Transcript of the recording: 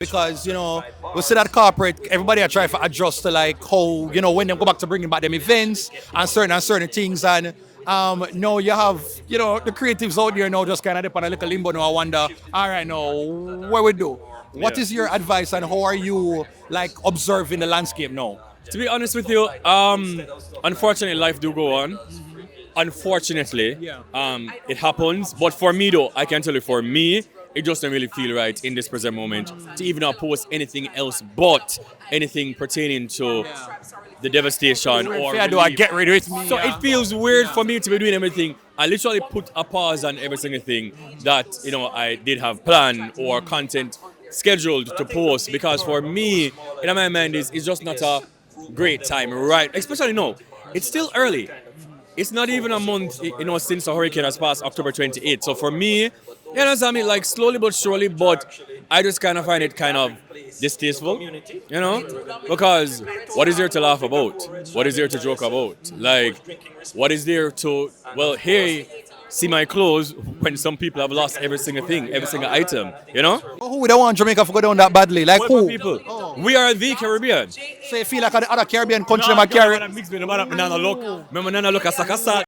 because we see that corporate everybody are trying to adjust to like how when they go back to bringing back them events and certain things and no you have the creatives out there now just kind of dip on a little limbo now. I wonder, all right, now what we do, what is your advice and how are you like observing the landscape now? To be honest with you, unfortunately life do go on. Unfortunately, it happens. But for me though, I can tell you for me, it just don't really feel right in this present moment to even post anything else but anything pertaining to the devastation or do I get rid of it? So it feels weird for me to be doing everything. I literally put a pause on every single thing that I did have planned or content scheduled to post, because for me, in my mind, it's just not a great time, right? Especially no, it's still early. It's not even a month, since the hurricane has passed October 28th. So for me, I mean, like slowly but surely, but I just kind of find it kind of distasteful, because what is there to laugh about? What is there to joke about? Like, what is there to, well, hey, see my clothes when some people have lost every single thing, every single item, Who would want Jamaica to go down that badly? Like who? People. We are the Caribbean. So you feel like the other Caribbean country might carry. Mix with the man up, look. Remember, look at Sakasa.